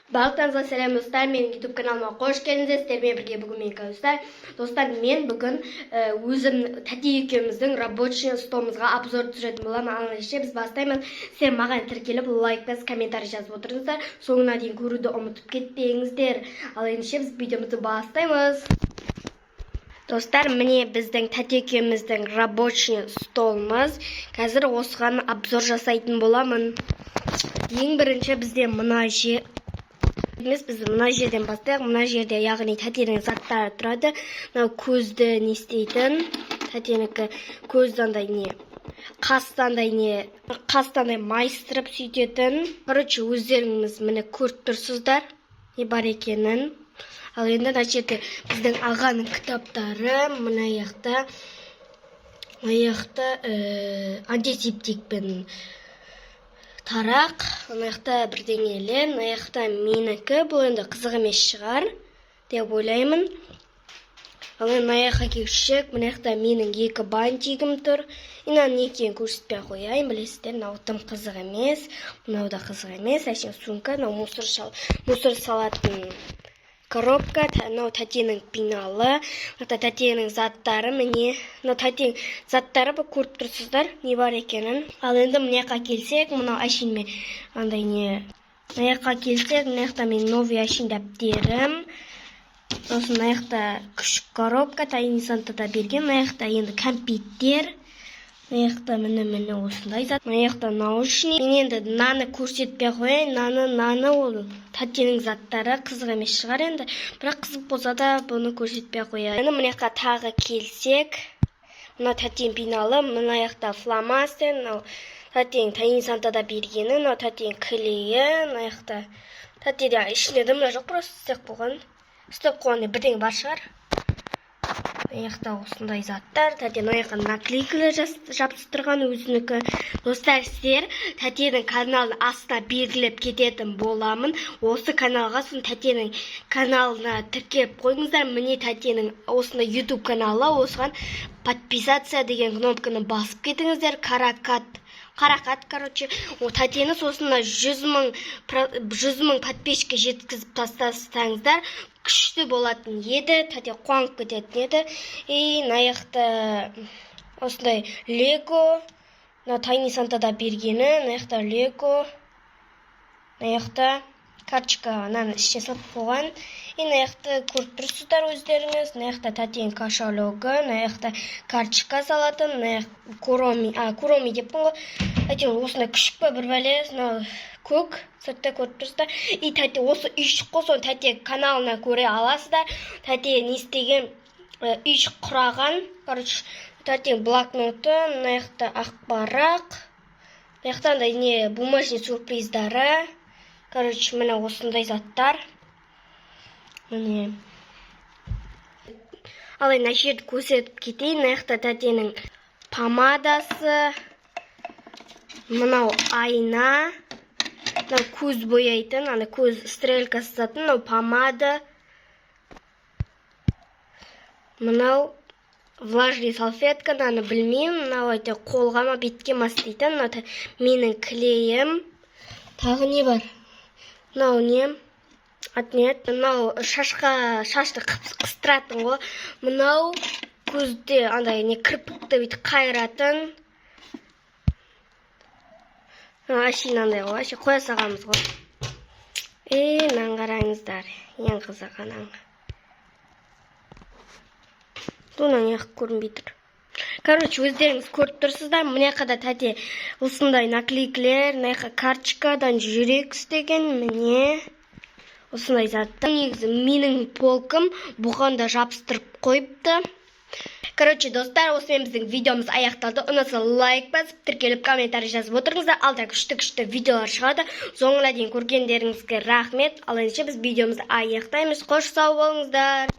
Барлықтарыңызға сәлем достар, менің YouTube каналыма қош келдіңіздер. Сіздермен бірге бүгін мен достар, мен бүгін өзім тәте екеуміздің рабочий столымызға обзор түсіретін боламын. Ендеше біз бастаймыз. Сіздер маған тіркеліп, лайк басып, комментарий жазып отырыңыздар. Соңына дейін көруді ұмытып кетпеңіздер. Ал ендеше біз видеомызды бастаймыз. Достар, міне біздің тәте екеуміздің рабочий столымыз. Қазір осыған обзор жасайтын боламын. Ең бірінші бізде біз мына жерден бастайық. Мына жерде яғни тәтенің заттары тұрады. Мынау көзді не істейтін, тәтенікі көздандай не, қастандай майыстырып сөйтетін. Короче, өздеріңіз міне көріп тұрсыздар не бар екенін. Ал енді мына жерде біздің ағаның кітаптары, мына антисептикпен тарақ, мына бірдеңелі, мына менікі, бұл енді қызық емес шығар деп ойлаймын. Ал мына келсек, мына менің 2 бантигім тұр. Инан не екенін көрсетпей қояйын, білесіздер, мынау тым қызық емес, мынау да қызық емес. Әшейін сумка, мынау мусор салатын коробка, мынау тәтенің пеналы, тәтенің заттары, міне, мынау тәтенің заттары көріп тұрсыздар, не бар екенін. Ал енді мына келсек, мынау әшейін андай не, мына келсек, мына мен новый әшейін дәптерім. Осы мына күшік коробка, Тайни Сантада берген, мына енді кәмпиттер. Міне осындай зат. Мына наушник. Мен енді наны көрсетпей қояйын. Наны ол тәтенің заттары, қызық емес шығар енді. Бірақ қызық болса да бұны көрсетпей қояйын. Мына тағы келсек, мына тәтен пеналы, мына фломастер, мынау тәтен Тайни Сантада бергені, мынау тәтен клейі, мына тәтеде ішінде дымда жоқ, просто істеп қойғанда бірдеңе бар шығар. Осындай заттар, тәте наклейкілер жабыстырған өзінікі. Достар, сіздер тәтенің каналын астына белгілеп кететін боламын. Осы каналға сон тәтенің каналына тіркеліп қойыңыздар. Міне тәтенің осында YouTube каналы, осыған подписация деген кнопканы басып кетіңіздер. Қарақат, короче, тәтені сосында 100 мың подписчикке жеткізіп тастасаңыздар, күшті болатын еді, тәте қуанып кететін еді. Мына осындай Лего, Тайни Сантада бергені, мына Лего, мына карточка ішіне салып қойған. Мына көріп тұрсыздар өздеріңіз, мына тәтен кошелегі, мына карточка салатын, мына куроми деппін ғой. Осындай күшік па бір бәлес, көк, сыртта көріп тұрсыздар. Тәте осы үйшік қосын тәте каналына көре аласыздар. Тәте не істеген үйшік құраған. Короче, тәте блокноты, мына ақпарақ, мына бумажный сюрприздары. Короче, мына осындай заттар. Міне. Ал енді жерді көрсетіп кетейін. Мына тәтенің помадасы, мынау айна, көз бояйтын, көз стрелькасы сатын, мынау помада, мынау влажный салфетка, білмеймін, мынау қолға ма, бетке ма істейтін, менің клейім. Тағы не бар? Мынау не? Мынау шашты қыстыратын ғой. Мынау көзде кірпікті бейті қайратын. Әшейін андай ғой, әшейін қоя сағамыз ғой. Мынаны қараңыздар, ең қызық анаңы. Бұның еқі көрінбей тұр. Короче, өздеріңіз көріп тұрсыздар, мына тәте осындай наклейкілер, мына карточкадан жүрек істеген, міне осындай затты. Негізі менің полкым бұғанда жабыстырып қойыпты. Короче, достар, осымен біздің видеомыз аяқталды. Ұнаса лайк басып, тіркеліп комментарий жазып отырыңыздар. Алда күшті видеолар шығады. Соңына дейін көргендеріңізге рахмет. Ал ендеше біз видеомызды аяқтаймыз. Қош сау болыңыздар.